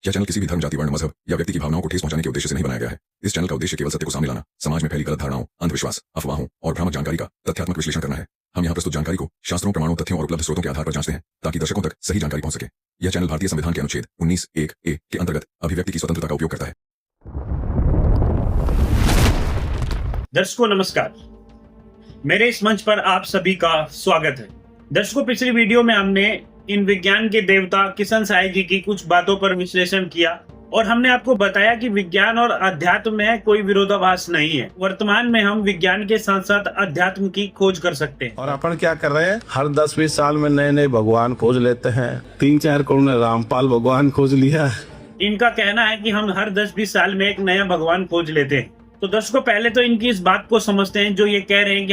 यह चैनल किसी भी धर्म, जाति, वर्ण, मजहब या व्यक्ति की भावनाओं को ठेस पहुंचाने के उद्देश्य से नहीं बनाया गया है। इस चैनल का उद्देश्य केवल सत्य को सामने लाना, समाज में फैली गलत धारणाओं, अंधविश्वास, अफवाहों और भ्रामक जानकारी का तथ्यात्मक विश्लेषण करना है। हम यहाँ प्रस्तुत जानकारी को शास्त्रों, प्रमाणों, तथ्यों और उपलब्ध स्रोतों के आधार पर जांचते हैं ताकि दर्शकों तक सही जानकारी पहुंच सके। यह चैनल भारतीय संविधान के अनुच्छेद 19(1)(a) के अंतर्गत अभिव्यक्ति की स्वतंत्रता का उपयोग करता है। दर्शकों नमस्कार, मेरे इस मंच पर आप सभी का स्वागत है। दर्शकों, पिछली वीडियो में हमने इन विज्ञान के देवता किशन साई जी की कुछ बातों पर विश्लेषण किया और हमने आपको बताया कि विज्ञान और अध्यात्म में कोई विरोधाभास नहीं है। वर्तमान में हम विज्ञान के साथ साथ अध्यात्म की खोज कर सकते हैं। और अपन क्या कर रहे हैं, हर 10-20 साल में नए नए भगवान खोज लेते हैं। 3-4 करोड़ ने रामपाल भगवान खोज लिया। इनका कहना है कि हम हर 10-20 साल में एक नया भगवान खोज लेते हैं। तो दर्शकों, पहले तो इनकी इस बात को समझते हैं जो ये कह रहे हैं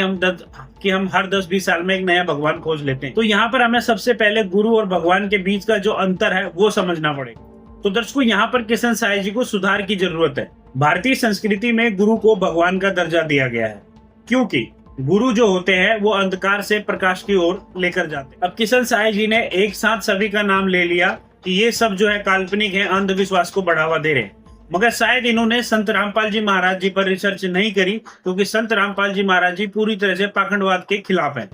कि हम हर 10-20 साल में एक नया भगवान खोज लेते हैं। तो यहाँ पर हमें सबसे पहले गुरु और भगवान के बीच का जो अंतर है वो समझना पड़ेगा। तो दर्शकों, यहाँ पर किशन साई जी को सुधार की जरूरत है। भारतीय संस्कृति में गुरु को भगवान का दर्जा दिया गया है क्योंकि गुरु जो होते हैं वो अंधकार से प्रकाश की ओर लेकर जाते हैं। अब किशन साई जी ने एक साथ सभी का नाम ले लिया कि ये सब जो है काल्पनिक है, अंधविश्वास को बढ़ावा दे रहे हैं। मगर शायद इन्होंने संत रामपाल जी महाराज जी पर रिसर्च नहीं करी क्योंकि संत रामपाल जी महाराज जी पूरी तरह से पाखंडवाद के खिलाफ हैं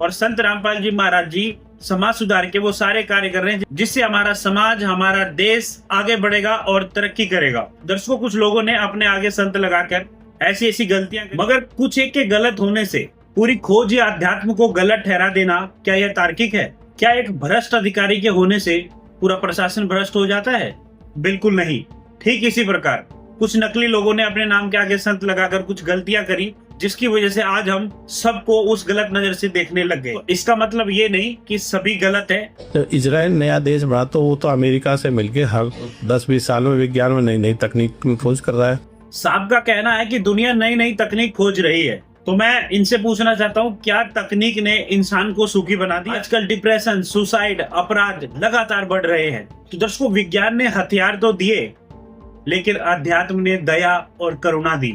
और संत रामपाल जी महाराज जी समाज सुधार के वो सारे कार्य कर रहे हैं जिससे हमारा समाज, हमारा देश आगे बढ़ेगा और तरक्की करेगा। दर्शकों, कुछ लोगों ने अपने आगे संत लगाकर ऐसी ऐसी गलतियां, मगर कुछ एक के गलत होने से पूरी खोज या अध्यात्म को गलत ठहरा देना क्या यह तार्किक है? क्या एक भ्रष्ट अधिकारी के होने से पूरा प्रशासन भ्रष्ट हो जाता है? बिल्कुल नहीं। ठीक इसी प्रकार कुछ नकली लोगों ने अपने नाम के आगे संत लगाकर कुछ गलतियां करी जिसकी वजह से आज हम सबको उस गलत नजर से देखने लग गए। तो इसका मतलब ये नहीं कि सभी गलत है। तो इजराइल नया देश बना तो वो तो अमेरिका से मिलके हर 10-20 साल में विज्ञान में नई नई तकनीक में खोज कर रहा है। साहब का कहना है कि दुनिया नई नई तकनीक खोज रही है। तो मैं इनसे पूछना चाहता हूँ, क्या तकनीक ने इंसान को सुखी बना दिया? आजकल डिप्रेशन, सुसाइड, अपराध लगातार बढ़ रहे हैं। तो दर्शकों, विज्ञान ने हथियार तो दिए लेकिन अध्यात्म ने दया और करुणा दी।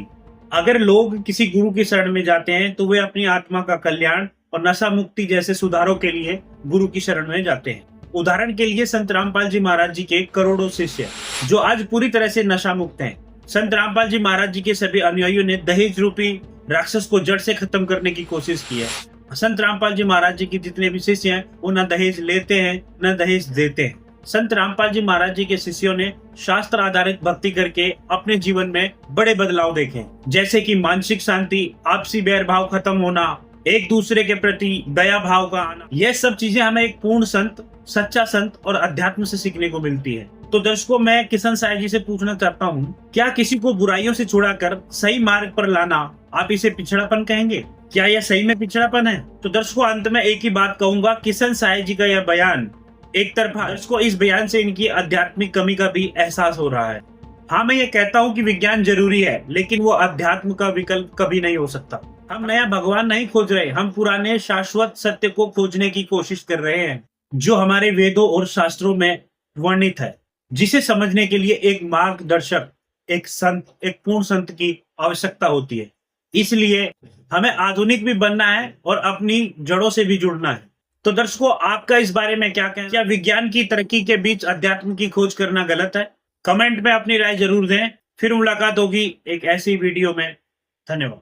अगर लोग किसी गुरु की शरण में जाते हैं तो वे अपनी आत्मा का कल्याण और नशा मुक्ति जैसे सुधारों के लिए गुरु की शरण में जाते हैं। उदाहरण के लिए संत रामपाल जी महाराज जी के करोड़ों शिष्य जो आज पूरी तरह से नशा मुक्त हैं। संत रामपाल जी महाराज जी के सभी अनुयायियों ने दहेज रूपी राक्षस को जड़ से खत्म करने की कोशिश की है। संत रामपाल जी महाराज जी के जितने भी शिष्य हैं वो न दहेज लेते हैं न दहेज देते हैं। संत रामपाल जी महाराज जी के शिष्यों ने शास्त्र आधारित भक्ति करके अपने जीवन में बड़े बदलाव देखे, जैसे कि मानसिक शांति, आपसी बैर भाव खत्म होना, एक दूसरे के प्रति दया भाव का आना। यह सब चीजें हमें एक पूर्ण संत, सच्चा संत और अध्यात्म से सीखने को मिलती है। तो दर्शकों, मैं किशन साई जी से पूछना चाहता हूँ, क्या किसी को बुराइयों से छुड़ाकर सही मार्ग पर लाना आप इसे पिछड़ापन कहेंगे? क्या यह सही में पिछड़ापन है? तो दर्शकों, अंत में एक ही बात कहूंगा, किशन साई जी का यह बयान एक तरफा। दर्शकों, इस बयान से इनकी आध्यात्मिक कमी का भी एहसास हो रहा है। हाँ, मैं ये कहता हूँ कि विज्ञान जरूरी है लेकिन वो अध्यात्म का विकल्प कभी नहीं हो सकता। हम नया भगवान नहीं खोज रहे, हम पुराने शाश्वत सत्य को खोजने की कोशिश कर रहे हैं जो हमारे वेदों और शास्त्रों में वर्णित है, जिसे समझने के लिए एक मार्गदर्शक, एक संत, एक पूर्ण संत की आवश्यकता होती है। इसलिए हमें आधुनिक भी बनना है और अपनी जड़ों से भी जुड़ना है। तो दर्शकों, आपका इस बारे में क्या कहना? क्या विज्ञान की तरक्की के बीच अध्यात्म की खोज करना गलत है? कमेंट में अपनी राय जरूर दें। फिर मुलाकात होगी एक ऐसी वीडियो में। धन्यवाद।